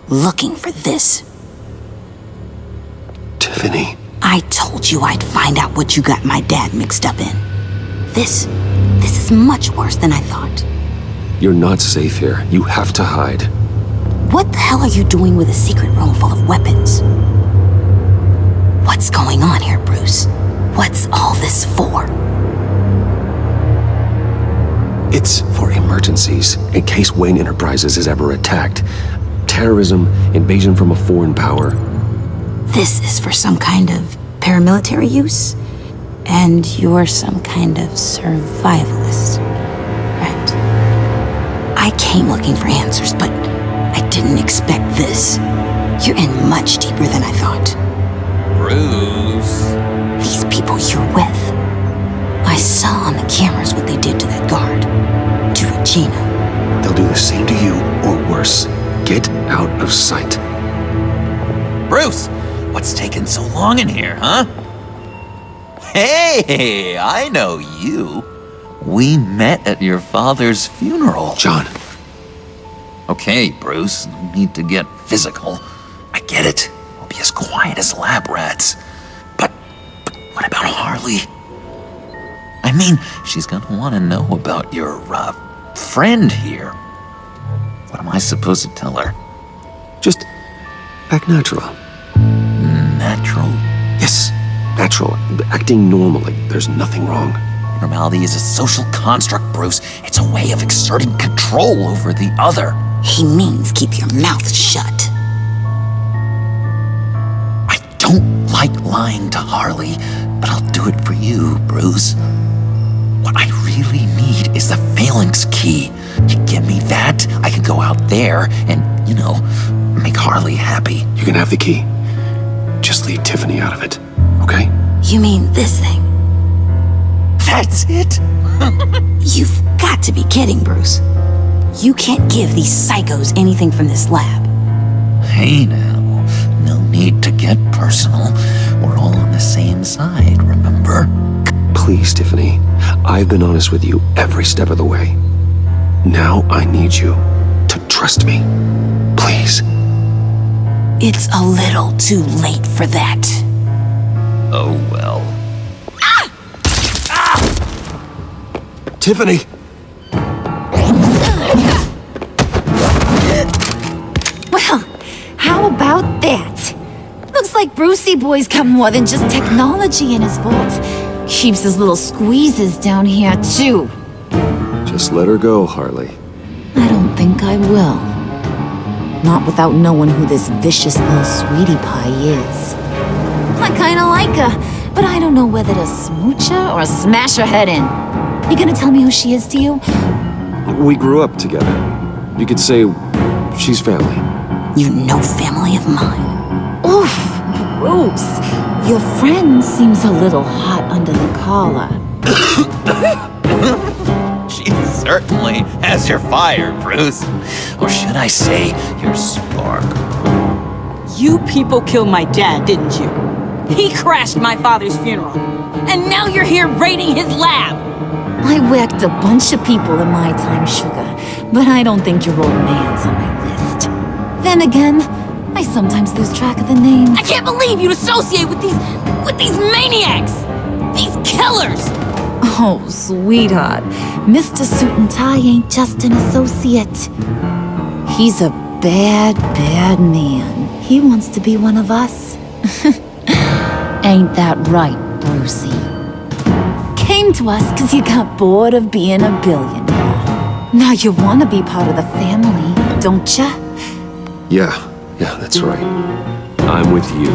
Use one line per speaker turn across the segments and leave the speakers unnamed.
looking for this.
Tiffany.
I told you I'd find out what you got my dad mixed up in. This is much worse than I thought.
You're not safe here. You have to hide.
What the hell are you doing with a secret room full of weapons? What's going on here, Bruce? What's all this for?
It's for emergencies, in case Wayne Enterprises is ever attacked. Terrorism, invasion from a foreign power.
This is for some kind of paramilitary use? And you're some kind of survivalist, right? I came looking for answers, but I didn't expect this. You're in much deeper than I thought.
Bruce.
These people you're with. I saw on the cameras what they did to that guard. To Regina.
They'll do the same to you, or worse. Get out of sight.
Bruce, what's taking so long in here, huh? Hey, I know you. We met at your father's funeral.
John.
Okay, Bruce, no need to get physical. I get it. We'll be as quiet as lab rats. But what about Harley? I mean, she's gonna want to know about your, friend here. What am I supposed to tell her?
Just act natural.
Natural?
Yes, natural. Acting normal, like there's nothing wrong.
Normality is a social construct, Bruce. It's a way of exerting control over the other.
He means keep your mouth shut.
I don't like lying to Harley, but I'll do it for you, Bruce. What I really need is the phalanx key. You give me that, I can go out there and, make Harley happy.
You can have the key. Just leave Tiffany out of it, okay?
You mean this thing?
That's it?
You've got to be kidding, Bruce. You can't give these psychos anything from this lab.
Hey now, no need to get personal. We're all on the same side, remember?
Please, Tiffany. I've been honest with you every step of the way. Now I need you to trust me. Please.
It's a little too late for that.
Oh well.
Tiffany!
Well, how about that? Looks like Brucey Boy's got more than just technology in his vault. Keeps his little squeezes down here, too.
Just let her go, Harley.
I don't think I will. Not without knowing who this vicious little sweetie pie is. I kinda like her, but I don't know whether to smooch her or smash her head in. You gonna tell me who she is to you?
We grew up together. You could say she's family.
You're no family of mine.
Oof, Bruce. Your friend seems a little hot under the collar.
She certainly has your fire, Bruce. Or should I say, your spark.
You people killed my dad, didn't you? He crashed my father's funeral. And now you're here raiding his lab.
I whacked a bunch of people in my time, Sugar, but I don't think your old man's on my list. Then again, I sometimes lose track of the names.
I can't believe you'd associate with these maniacs! These killers!
Oh, sweetheart, Mr. Suit and Tie ain't just an associate. He's a bad, bad man. He wants to be one of us. Ain't that right, Brucey? Came to us because you got bored of being a billionaire. Now you want to be part of the family, don't ya?
Yeah, that's right. I'm with you.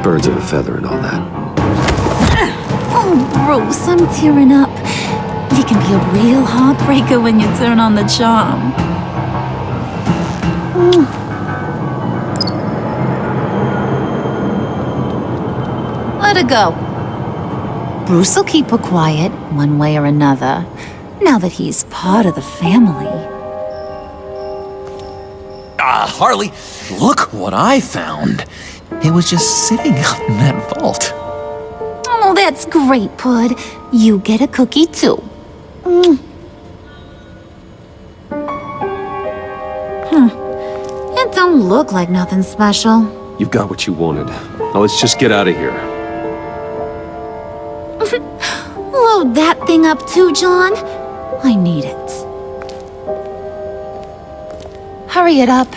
Birds of a feather and all that.
Oh, Bruce, I'm tearing up. You can be a real heartbreaker when you turn on the charm. Let her go. Bruce will keep her quiet, one way or another, now that he's part of the family.
Harley, look what I found. It was just sitting up in that vault.
Oh, that's great, Pud. You get a cookie, too. It don't don't look like nothing special.
You've got what you wanted. Now let's just get out of here.
Load that thing up too, John. I need it. Hurry it up.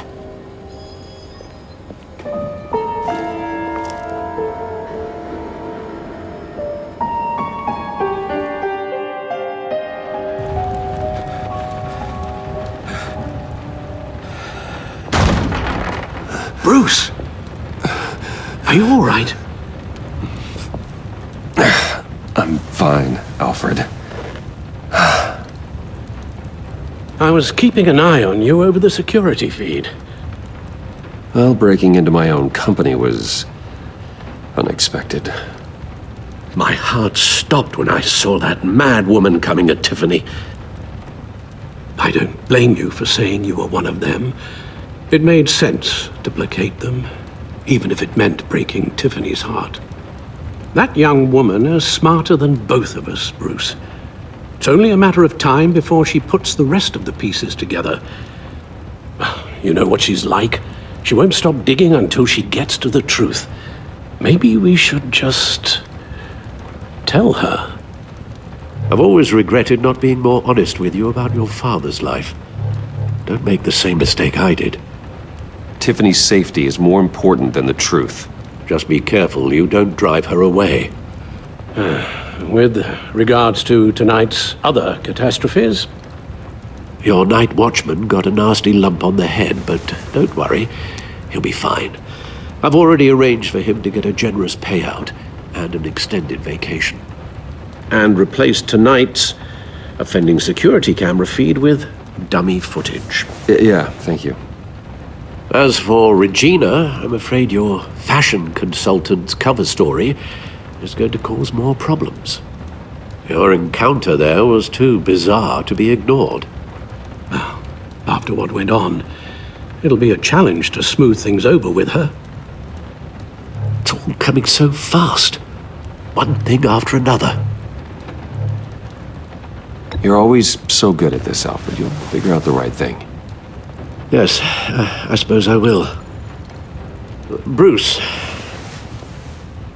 Bruce! Are you all right?
I'm fine, Alfred.
I was keeping an eye on you over the security feed.
Well, breaking into my own company was unexpected.
My heart stopped when I saw that mad woman coming at Tiffany. I don't blame you for saying you were one of them. It made sense to placate them, even if it meant breaking Tiffany's heart. That young woman is smarter than both of us, Bruce. It's only a matter of time before she puts the rest of the pieces together. You know what she's like. She won't stop digging until she gets to the truth. Maybe we should just tell her. I've always regretted not being more honest with you about your father's life. Don't make the same mistake I did.
Tiffany's safety is more important than the truth.
Just be careful you don't drive her away. With regards to tonight's other catastrophes, your night watchman got a nasty lump on the head, but don't worry, he'll be fine. I've already arranged for him to get a generous payout and an extended vacation. And replaced tonight's offending security camera feed with dummy footage.
Yeah, thank you.
As for Regina, I'm afraid your fashion consultant's cover story is going to cause more problems. Your encounter there was too bizarre to be ignored. Well, after what went on, it'll be a challenge to smooth things over with her. It's all coming so fast. One thing after another.
You're always so good at this, Alfred. You'll figure out the right thing.
Yes, I suppose I will. Bruce,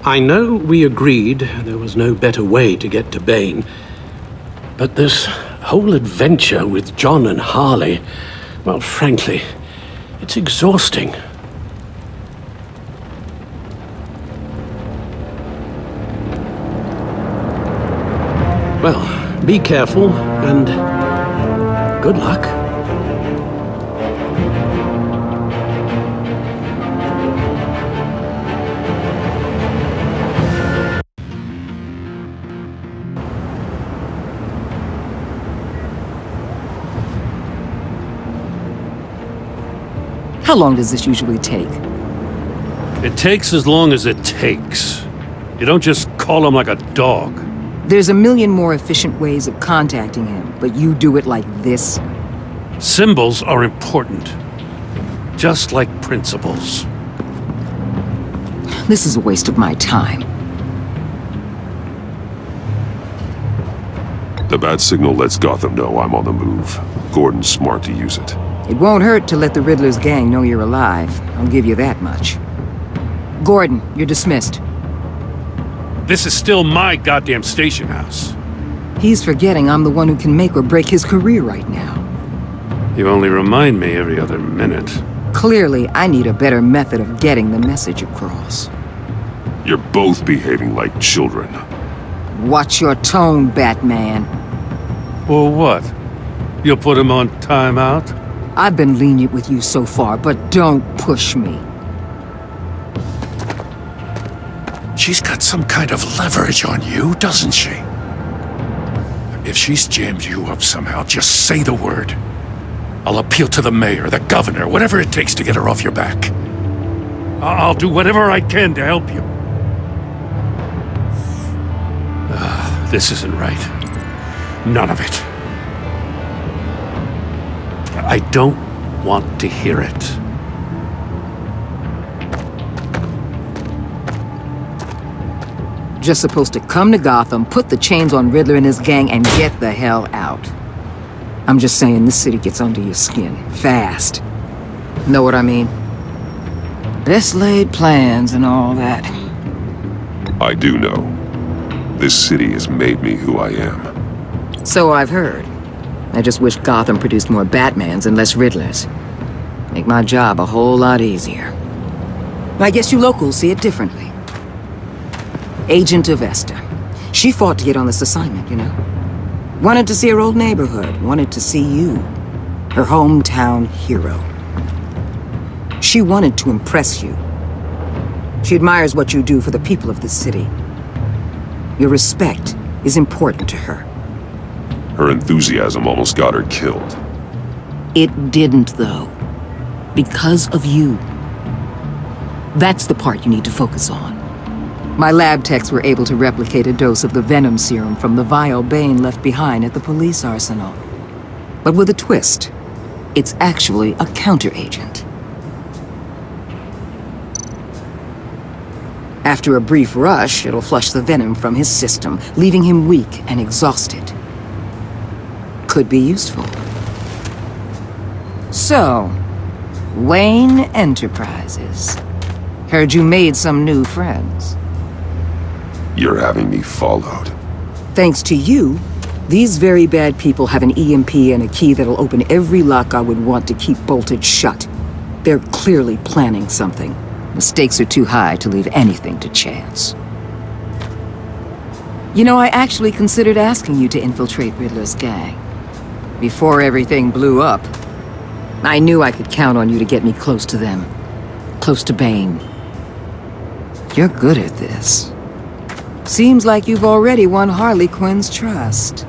I know we agreed there was no better way to get to Bane, but this whole adventure with John and Harley, well, frankly, it's exhausting. Well, be careful and good luck.
How long does this usually take?
It takes as long as it takes. You don't just call him like a dog.
There's a million more efficient ways of contacting him, but you do it like this?
Symbols are important. Just like principles.
This is a waste of my time.
The bat signal lets Gotham know I'm on the move. Gordon's smart to use it.
It won't hurt to let the Riddler's gang know you're alive. I'll give you that much. Gordon, you're dismissed.
This is still my goddamn station house.
He's forgetting I'm the one who can make or break his career right now.
You only remind me every other minute.
Clearly, I need a better method of getting the message across.
You're both behaving like children.
Watch your tone, Batman.
Well, what? You'll put him on timeout?
I've been lenient with you so far, but don't push me.
She's got some kind of leverage on you, doesn't she? If she's jammed you up somehow, just say the word. I'll appeal to the mayor, the governor, whatever it takes to get her off your back.
I'll do whatever I can to help you. This isn't right. None of it. I don't want to hear it.
Just supposed to come to Gotham, put the chains on Riddler and his gang, and get the hell out. I'm just saying, this city gets under your skin. Fast. Know what I mean? Best laid plans and all that.
I do know. This city has made me who I am.
So I've heard. I just wish Gotham produced more Batmans and less Riddlers. Make my job a whole lot easier. I guess you locals see it differently. Agent Avesta. She fought to get on this assignment, you know? Wanted to see her old neighborhood, wanted to see you, her hometown hero. She wanted to impress you. She admires what you do for the people of this city. Your respect is important to her.
Her enthusiasm almost got her killed.
It didn't, though. Because of you. That's the part you need to focus on. My lab techs were able to replicate a dose of the venom serum from the vial Bane left behind at the police arsenal. But with a twist. It's actually a counteragent. After a brief rush, it'll flush the venom from his system, leaving him weak and exhausted. Could be useful. So, Wayne Enterprises. Heard you made some new friends.
You're having me followed.
Thanks to you, these very bad people have an EMP and a key that'll open every lock I would want to keep bolted shut. They're clearly planning something. The stakes are too high to leave anything to chance. You know, I actually considered asking you to infiltrate Riddler's gang. Before everything blew up, I knew I could count on you to get me close to them. Close to Bane. You're good at this. Seems like you've already won Harley Quinn's trust.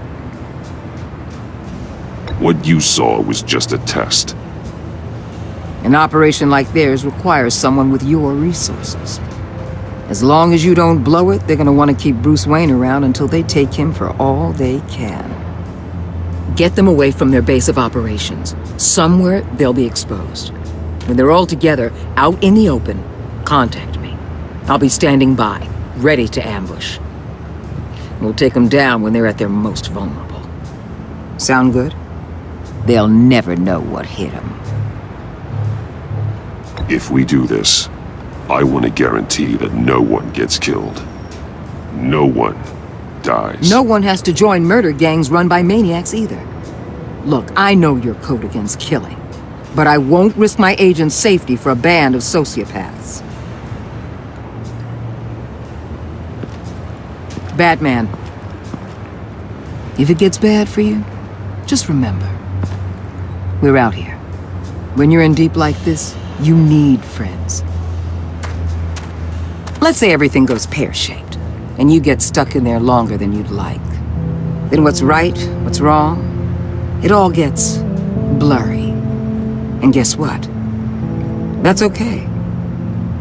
What you saw was just a test.
An operation like theirs requires someone with your resources. As long as you don't blow it, they're gonna want to keep Bruce Wayne around until they take him for all they can. Get them away from their base of operations. Somewhere they'll be exposed. When they're all together, out in the open, contact me. I'll be standing by, ready to ambush. We'll take them down when they're at their most vulnerable. Sound good? They'll never know what hit them.
If we do this, I want to guarantee that no one gets killed. No one dies.
No one has to join murder gangs run by maniacs either. Look, I know your code against killing, but I won't risk my agent's safety for a band of sociopaths. Batman, if it gets bad for you, just remember, we're out here. When you're in deep like this, you need friends. Let's say everything goes pear-shaped, and you get stuck in there longer than you'd like. Then what's right, what's wrong, it all gets blurry. And guess what? That's okay.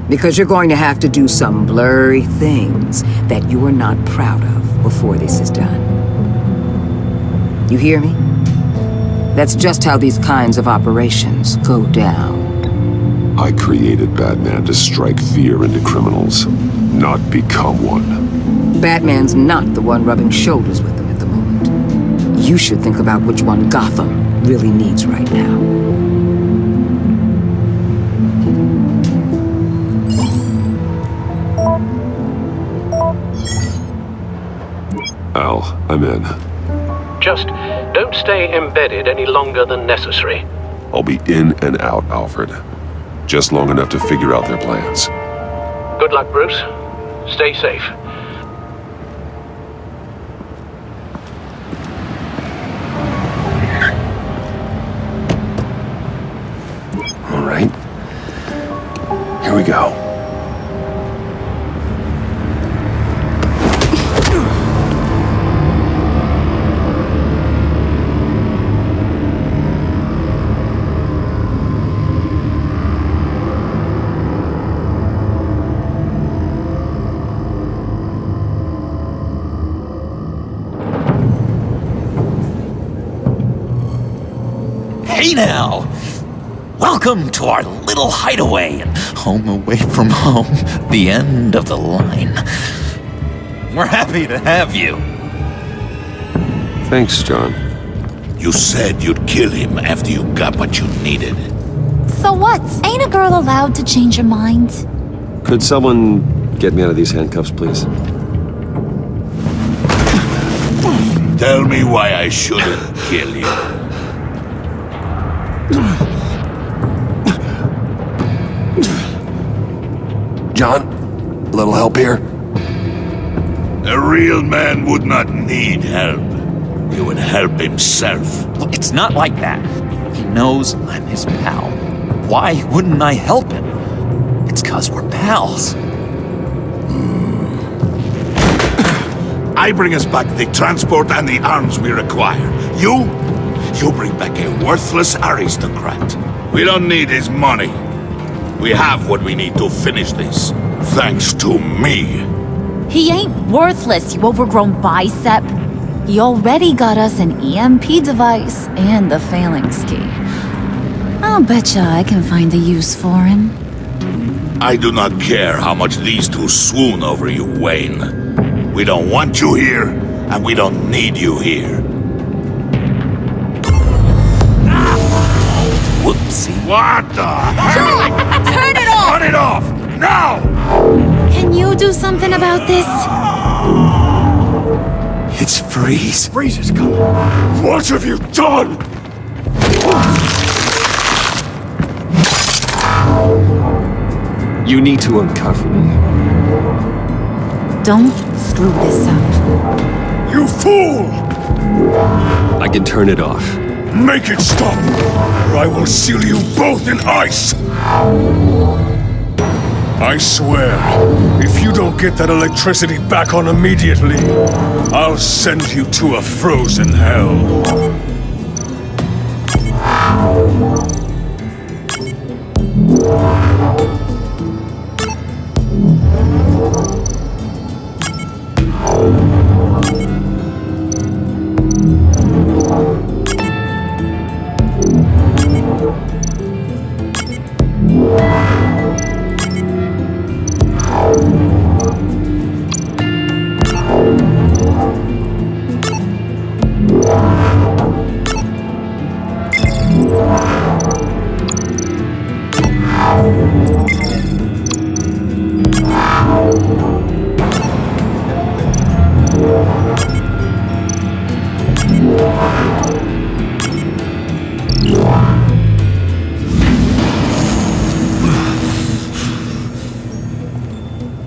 Because you're going to have to do some blurry things that you are not proud of before this is done. You hear me? That's just how these kinds of operations go down.
I created Batman to strike fear into criminals, not become one.
Batman's not the one rubbing shoulders with them at the moment. You should think about which one Gotham really needs right now.
Al, I'm in.
Just don't stay embedded any longer than necessary.
I'll be in and out, Alfred. Just long enough to figure out their plans.
Good luck, Bruce. Stay safe.
All right. Here we go.
Hey now! Welcome to our little hideaway and home away from home, the end of the line. We're happy to have you.
Thanks, John.
You said you'd kill him after you got what you needed.
So what? Ain't a girl allowed to change her mind?
Could someone get me out of these handcuffs, please?
Tell me why I shouldn't kill you.
John, a little help here?
A real man would not need help. He would help himself.
Look, it's not like that. He knows I'm his pal. Why wouldn't I help him? It's 'cause we're pals.
I bring us back the transport and the arms we require. You bring back a worthless aristocrat. We don't need his money. We have what we need to finish this, thanks to me.
He ain't worthless, you overgrown bicep. He already got us an EMP device and the phalanx key. I'll betcha I can find a use for him.
I do not care how much these two swoon over you, Wayne. We don't want you here, and we don't need you here.
Whoopsie.
What the hell?
Turn it off!
Cut it off! Now!
Can you do something about this?
It's Freeze.
Freeze is coming. What have you done?
You need to uncuff me.
Don't screw this up.
You fool!
I can turn it off.
Make it stop, or I will seal you both in ice! I swear, if you don't get that electricity back on immediately, I'll send you to a frozen hell.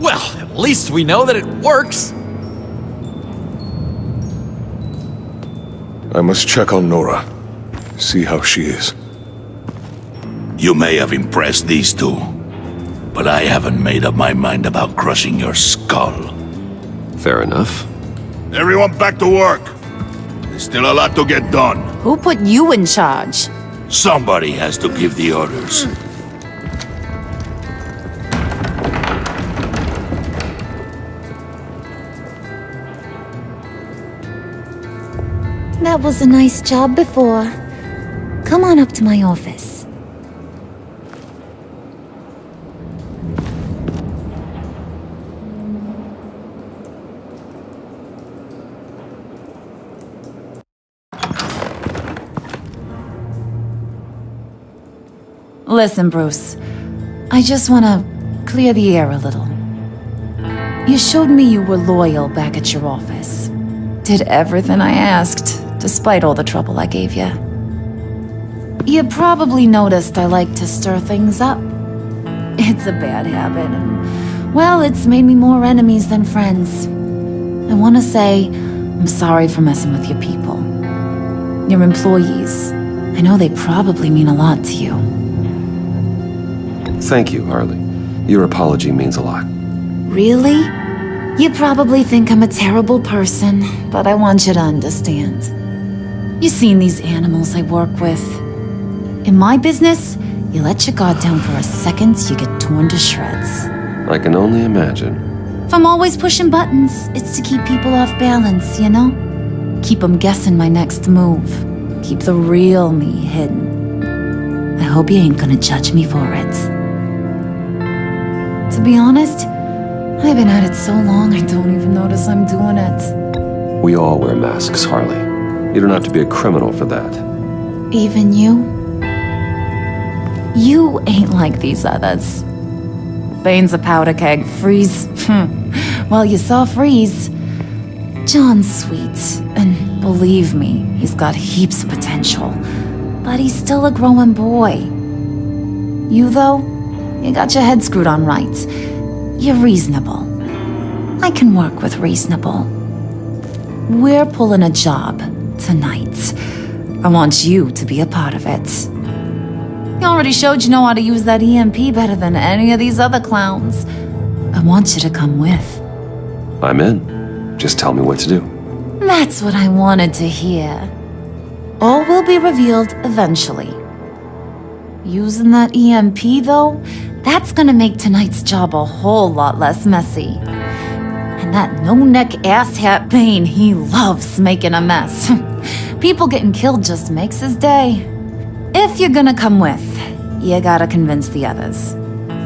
Well, at least we know that it works.
I must check on Nora. See how she is. You may have impressed these two, but I haven't made up my mind about crushing your skull.
Fair enough.
Everyone back to work. There's still a lot to get done.
Who put you in charge?
Somebody has to give the orders.
That was a nice job before. Come on up to my office. Listen, Bruce. I just want to clear the air a little. You showed me you were loyal back at your office. Did everything I asked, despite all the trouble I gave you. You probably noticed I like to stir things up. It's a bad habit, and, well, it's made me more enemies than friends. I want to say I'm sorry for messing with your people. Your employees. I know they probably mean a lot to you.
Thank you, Harley. Your apology means a lot.
Really? You probably think I'm a terrible person, but I want you to understand. You've seen these animals I work with. In my business, you let your guard down for a second, you get torn to shreds.
I can only imagine.
If I'm always pushing buttons, it's to keep people off balance, you know? Keep them guessing my next move. Keep the real me hidden. I hope you ain't gonna judge me for it. To be honest, I've been at it so long I don't even notice I'm doing it.
We all wear masks, Harley. You don't have to be a criminal for that.
Even you? You ain't like these others. Bane's a powder keg. Freeze. Well, you saw Freeze. John's sweet, and believe me, he's got heaps of potential. But he's still a growing boy. You, though, you got your head screwed on right. You're reasonable. I can work with reasonable. We're pulling a job tonight. I want you to be a part of it. You already showed you know how to use that EMP better than any of these other clowns. I want you to come with.
I'm in. Just tell me what to do.
That's what I wanted to hear. All will be revealed eventually. Using that EMP, though, that's gonna make tonight's job a whole lot less messy. And that no-neck asshat Bane, he loves making a mess. People getting killed just makes his day. If you're gonna come with, you gotta convince the others.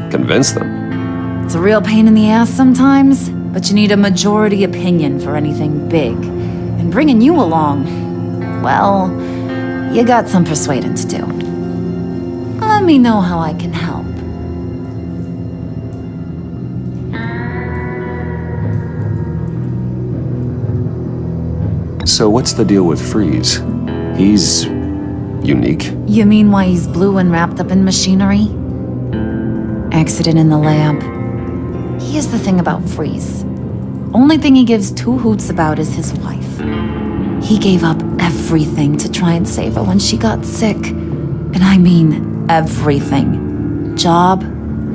Convince them?
It's a real pain in the ass sometimes, but you need a majority opinion for anything big. And bringing you along, well, you got some persuading to do. Let me know how I can help.
So what's the deal with Freeze? He's unique.
You mean why he's blue and wrapped up in machinery? Accident in the lab. Here's the thing about Freeze. Only thing he gives two hoots about is his wife. He gave up everything to try and save her when she got sick. And I mean everything. Job,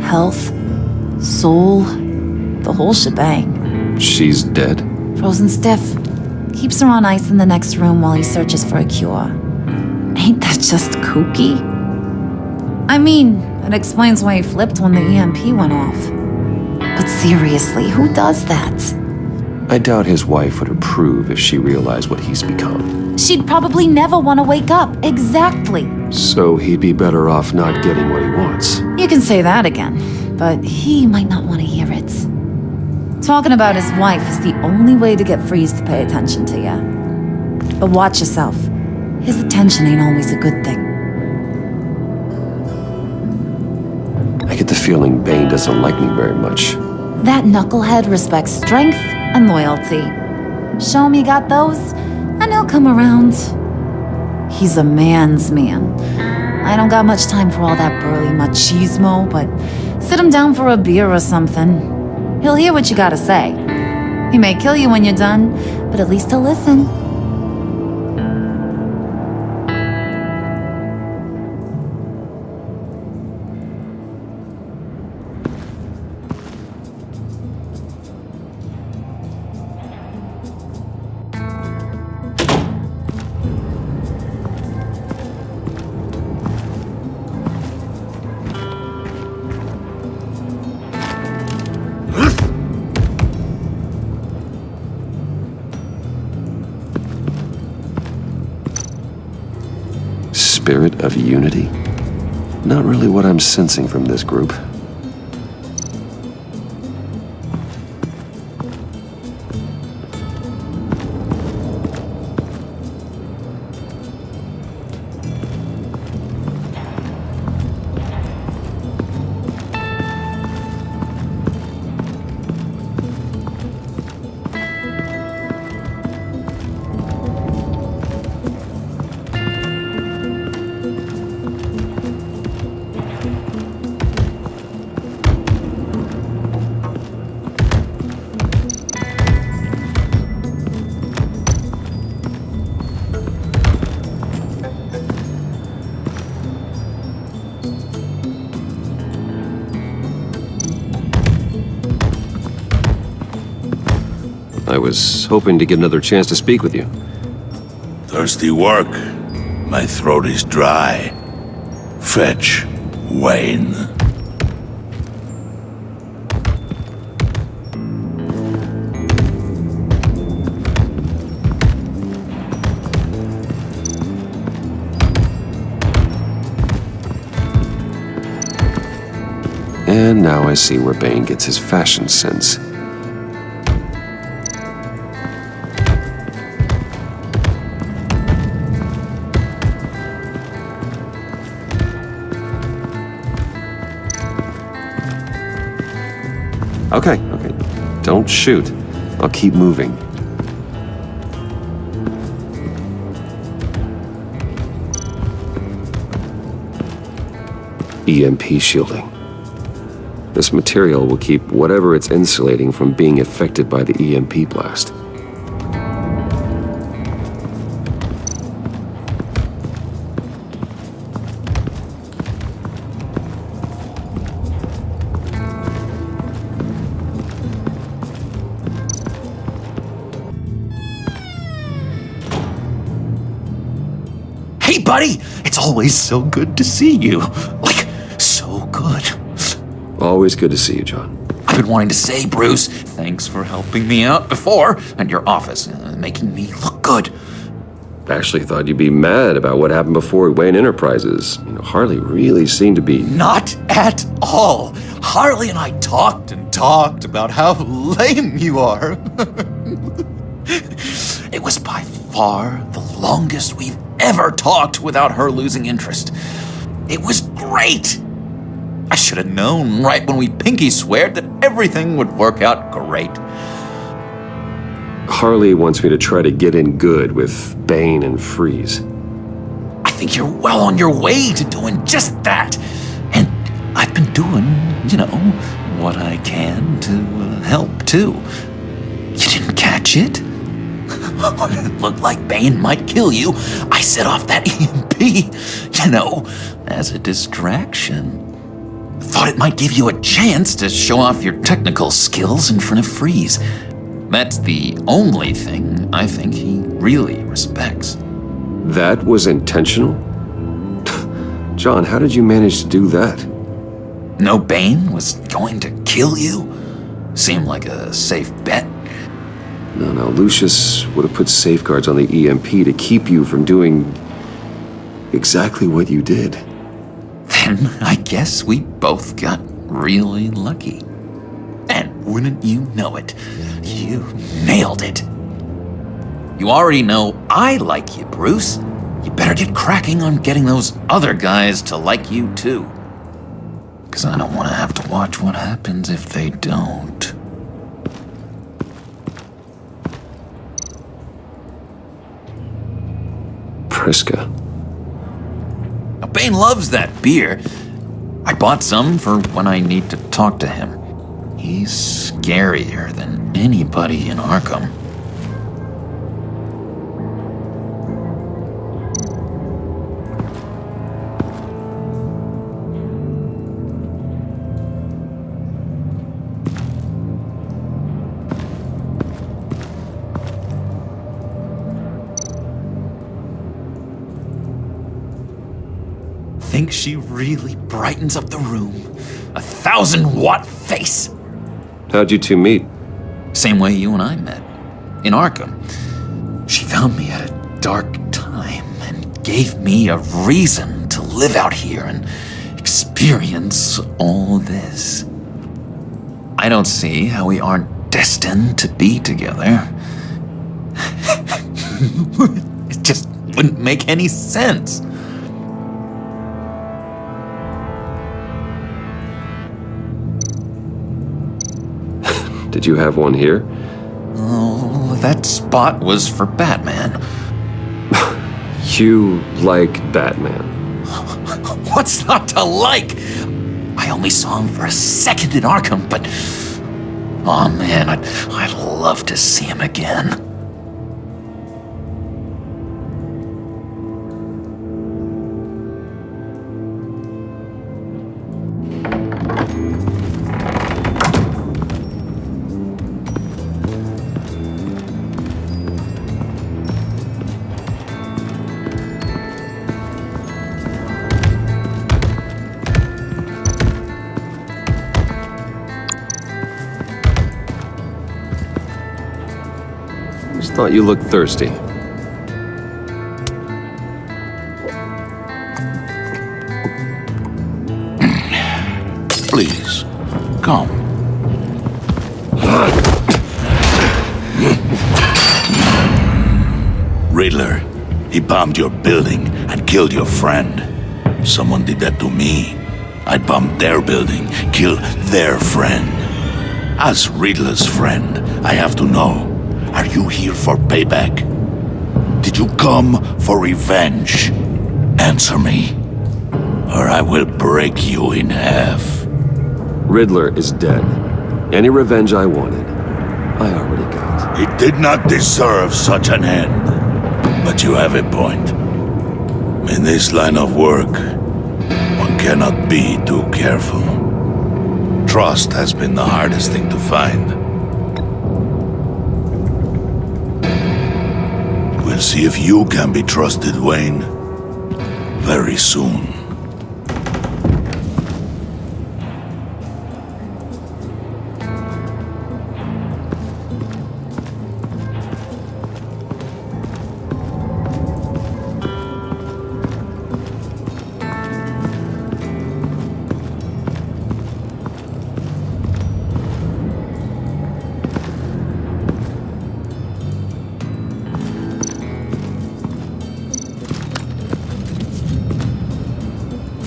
health, soul, the whole shebang.
She's dead?
Frozen stiff. Keeps her on ice in the next room while he searches for a cure. Ain't that just kooky? I mean, it explains why he flipped when the EMP went off. But seriously, who does that?
I doubt his wife would approve if she realized what he's become.
She'd probably never want to wake up. Exactly.
So he'd be better off not getting what he wants.
You can say that again, but he might not want to hear it. Talking about his wife is the only way to get Freeze to pay attention to you. But watch yourself. His attention ain't always a good thing.
I get the feeling Bane doesn't like me very much.
That knucklehead respects strength and loyalty. Show him you got those, and he'll come around. He's a man's man. I don't got much time for all that burly machismo, but sit him down for a beer or something. He'll hear what you gotta say. He may kill you when you're done, but at least he'll listen.
Spirit of unity? Not really what I'm sensing from this group. I was hoping to get another chance to speak with you.
Thirsty work. My throat is dry. Fetch, Wayne.
And now I see where Bane gets his fashion sense. Okay. Don't shoot. I'll keep moving. EMP shielding. This material will keep whatever it's insulating from being affected by the EMP blast.
Hey, buddy! It's always so good to see you. Like, so good.
Always good to see you, John.
I've been wanting to say, Bruce, thanks for helping me out before at your office, making me look good.
Actually thought you'd be mad about what happened before Wayne Enterprises. Harley really seemed to be...
Not at all. Harley and I talked and talked about how lame you are. It was by far the longest we've ever talked without her losing interest. It was great. I should have known right when we pinky sweared that everything would work out great.
Harley wants me to try to get in good with Bane and Freeze.
I think you're well on your way to doing just that. And I've been doing, what I can to help too. You didn't catch it? It looked like Bane might kill you. I set off that EMP, as a distraction. Thought it might give you a chance to show off your technical skills in front of Freeze. That's the only thing I think he really respects.
That was intentional? John, how did you manage to do that?
No, Bane was going to kill you? Seemed like a safe bet.
No, Lucius would have put safeguards on the EMP to keep you from doing exactly what you did.
Then I guess we both got really lucky. And wouldn't you know it, you nailed it. You already know I like you, Bruce. You better get cracking on getting those other guys to like you too. 'Cause I don't want to have to watch what happens if they don't.
Priska.
Now, Bane loves that beer. I bought some for when I need to talk to him. He's scarier than anybody in Arkham. Think she really brightens up the room. 1,000-watt face.
How'd you two meet?
Same way you and I met. In Arkham. She found me at a dark time and gave me a reason to live out here and experience all this. I don't see how we aren't destined to be together. It just wouldn't make any sense.
Did you have one here?
Oh, that spot was for Batman.
You like Batman.
What's not to like? I only saw him for a second in Arkham, but... Oh man, I'd love to see him again.
Just thought you looked thirsty.
Please, come. Riddler, he bombed your building and killed your friend. Someone did that to me. I'd bomb their building, kill their friend. As Riddler's friend, I have to know, are you here for payback? Did you come for revenge? Answer me, or I will break you in half.
Riddler is dead. Any revenge I wanted, I already got.
He did not deserve such an end. But you have a point. In this line of work, one cannot be too careful. Trust has been the hardest thing to find. We'll see if you can be trusted, Wayne. Very soon.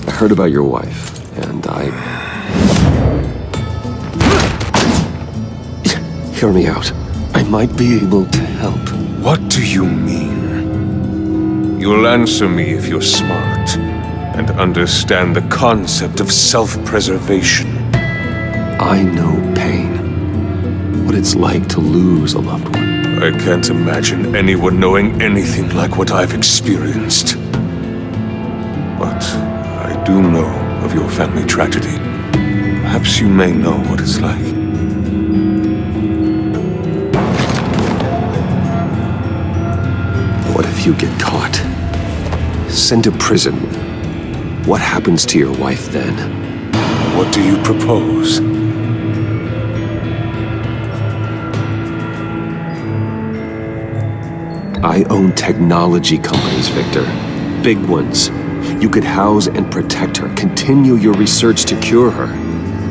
I heard about your wife, and Hear me out. I might be able to help.
What do you mean? You'll answer me if you're smart and understand the concept of self-preservation.
I know pain. What it's like to lose a loved one.
I can't imagine anyone knowing anything like what I've experienced. But I do know of your family tragedy. Perhaps you may know what it's like.
What if you get caught? Sent to prison. What happens to your wife then?
What do you propose?
I own technology companies, Victor. Big ones. You could house and protect her, continue your research to cure her.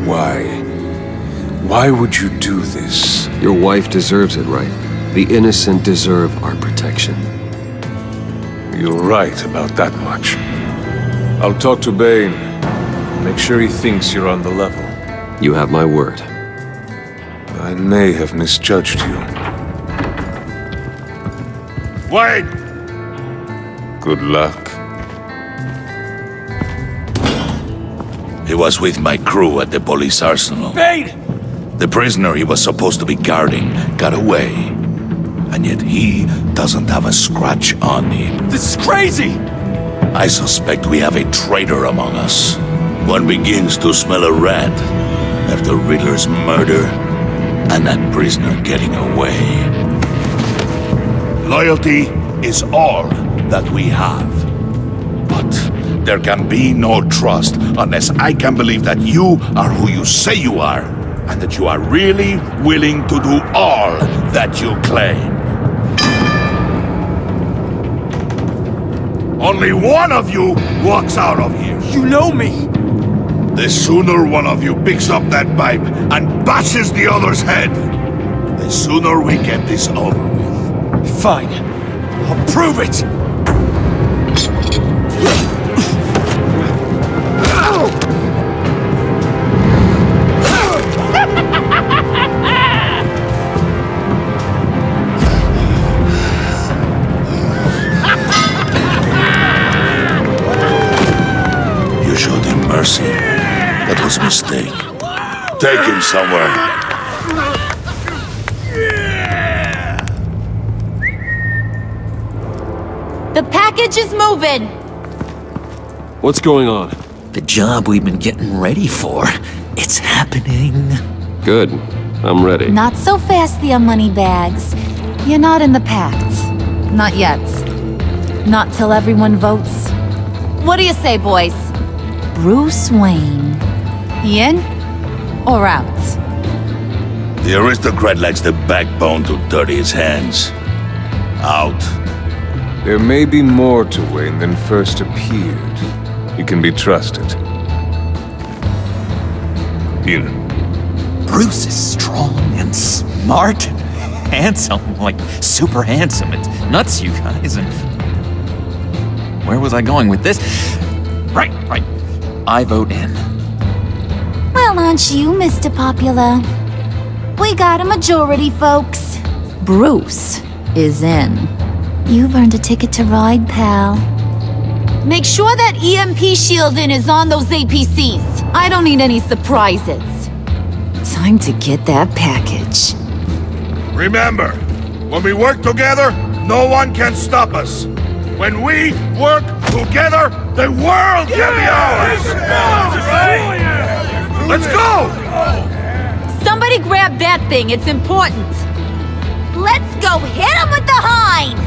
Why? Why would you do this?
Your wife deserves it, right? The innocent deserve our protection.
You're right about that much. I'll talk to Bane. Make sure he thinks you're on the level.
You have my word.
I may have misjudged you.
Wait!
Good luck.
He was with my crew at the police arsenal.
Bane!
The prisoner he was supposed to be guarding got away. And yet he doesn't have a scratch on him.
This is crazy!
I suspect we have a traitor among us. One begins to smell a rat after Riddler's murder and that prisoner getting away. Loyalty is all that we have. But there can be no trust unless I can believe that you are who you say you are, and that you are really willing to do all that you claim. Only one of you walks out of here.
You know me!
The sooner one of you picks up that pipe and bashes the other's head, the sooner we get this over with.
Fine. I'll prove it!
You showed him mercy. That was a mistake. Take him somewhere.
The package is moving!
What's going on?
The job we've been getting ready for. It's happening.
Good. I'm ready.
Not so fast, the money bags. You're not in the pact. Not yet. Not till everyone votes. What do you say, boys? Bruce Wayne. In or out?
The aristocrat lacks the backbone to dirty his hands. Out.
There may be more to Wayne than first appeared. He can be trusted. In.
Bruce is strong and smart and handsome, like super handsome. It's nuts, you guys. And where was I going with this? Right. I vote in.
Well, aren't you, Mr. Popular? We got a majority, folks. Bruce is in. You've earned a ticket to ride, pal. Make sure that EMP shielding is on those APCs. I don't need any surprises. Time to get that package.
Remember, when we work together, no one can stop us. When we work together, the world can be ours! Let's go!
Somebody grab that thing, it's important.
Let's go hit him with the hind!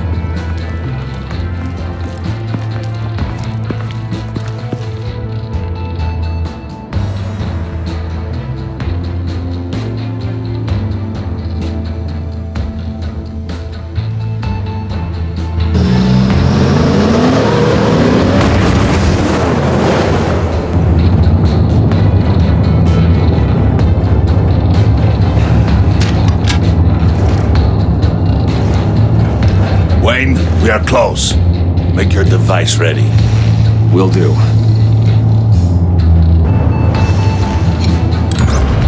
Wayne, we are close. Make your device ready.
Will do.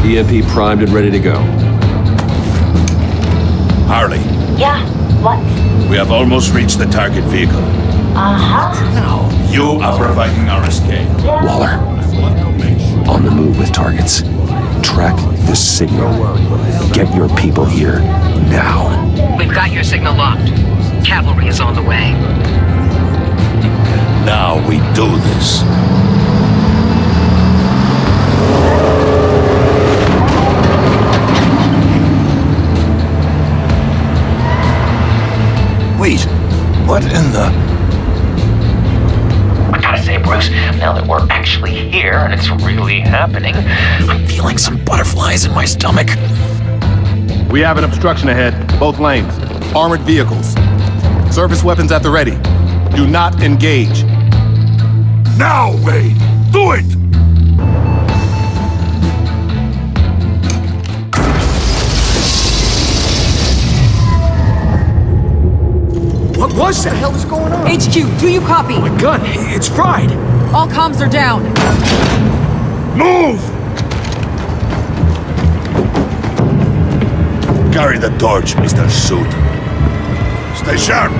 EMP primed and ready to go.
Harley.
Yeah, what?
We have almost reached the target vehicle.
Uh-huh.
You are providing our escape.
Waller. On the move with targets. Track the signal. Get your people here now.
We've got your signal locked. Cavalry is on the way.
Now we do this.
Wait, what in the...
I gotta say, Bruce, now that we're actually here and it's really happening, I'm feeling some butterflies in my stomach.
We have an obstruction ahead, both lanes. Armored vehicles. Service weapons at the ready. Do not engage.
Now, Wayne! Do it!
What was that? What the hell is going on?
HQ, do you copy?
My gun, it's fried.
All comms are down.
Move! Carry the torch, Mr. Suit. Stay sharp.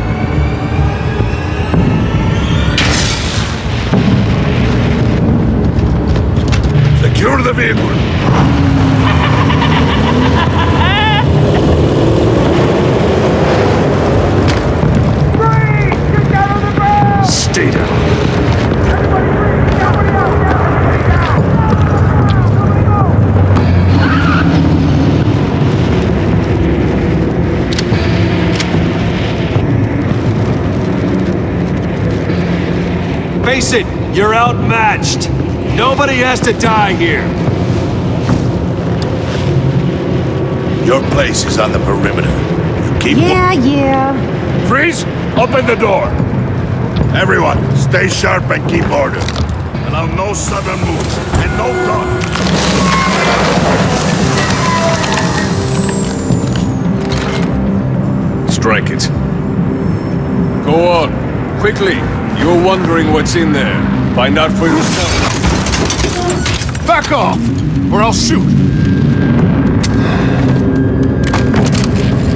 Secure the vehicle.
Stay down.
Face it, you're outmatched. Nobody has to die here.
Your place is on the perimeter. You keep...
Yeah.
Freeze! Open the door! Everyone, stay sharp and keep order. Allow no sudden moves and no run.
Strike it. Go on, quickly. You're wondering what's in there. Find out for yourself.
Back off, or I'll shoot.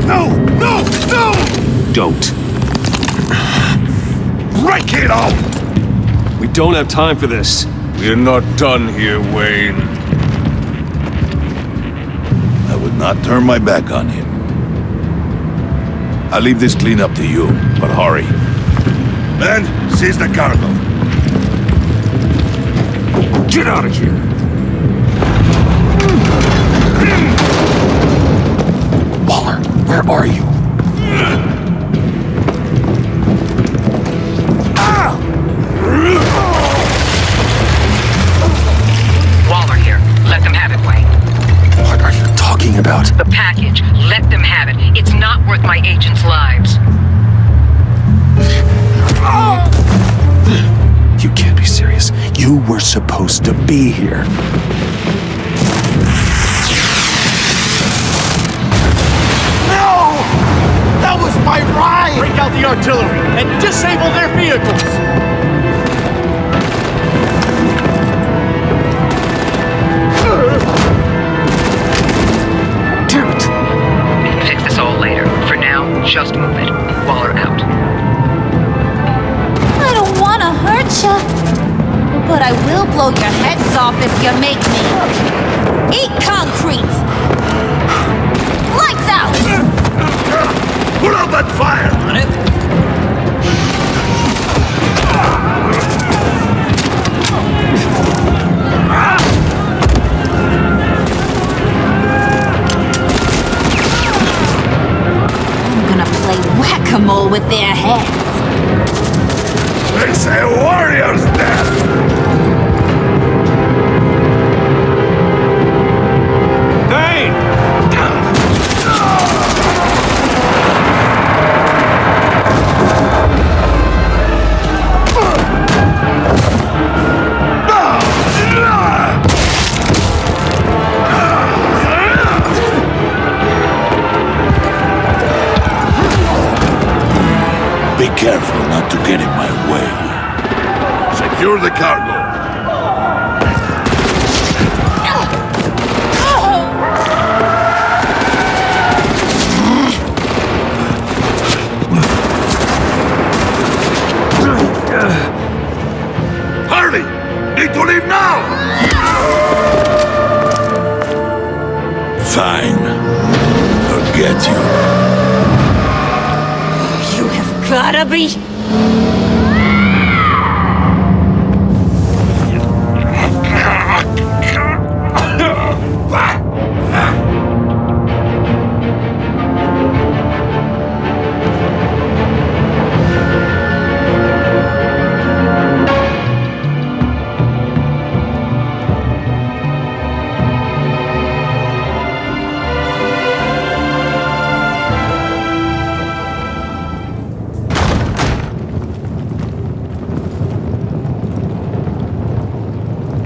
No! No! No!
Don't.
Break it out!
We don't have time for this.
We're not done here, Wayne.
I would not turn my back on him. I'll leave this clean up to you, but hurry. Men, seize the cargo.
Get out of here! Waller, where are you?
Waller here. Let them have it, Wayne.
What are you talking about?
The package. Let them have it. It's not worth my agents' lives.
You can't be serious. You were supposed to be here.
No! That was my ride! Break out the artillery and disable their vehicles!
Damn
ya? But I will blow your heads off if you make me. Eat concrete! Lights out!
Put out that fire!
On it.
I'm gonna play whack-a-mole with their heads.
They say warrior's death!
Bane!
Be careful not to get in my way. Secure the cargo. Hurry! Need to leave now! Fine. Forget you.
You have gotta be...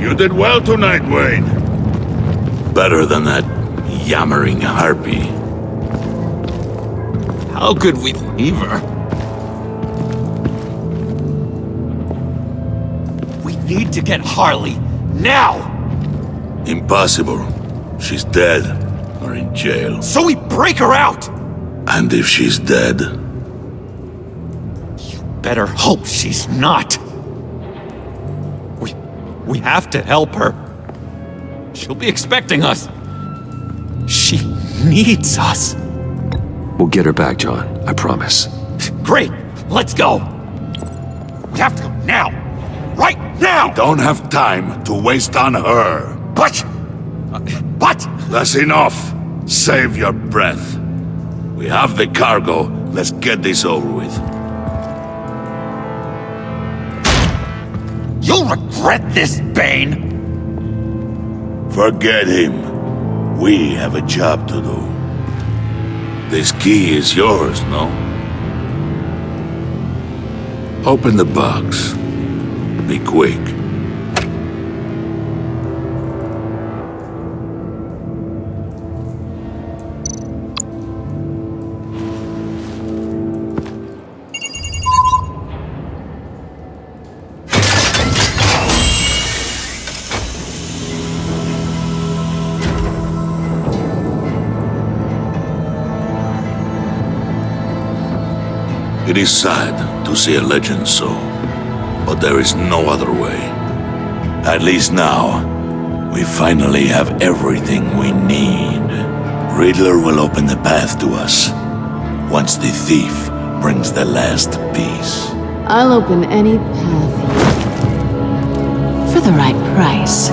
You did well tonight, Wayne. Better than that yammering harpy.
How could we leave her?
We need to get Harley, now!
Impossible. She's dead or in jail.
So we break her out!
And if she's dead,
Better hope she's not. We have to help her. She'll be expecting us. She needs us.
We'll get her back, John. I promise.
Great, let's go. We have to go now. Right now!
don't have time to waste on her.
But...
That's enough. Save your breath. We have the cargo. Let's get this over with.
You'll regret this, Bane!
Forget him. We have a job to do. This key is yours, no? Open the box. Be quick. It is sad to see a legend so, but there is no other way. At least now, we finally have everything we need. Riddler will open the path to us, once the thief brings the last piece.
I'll open any path for the right price.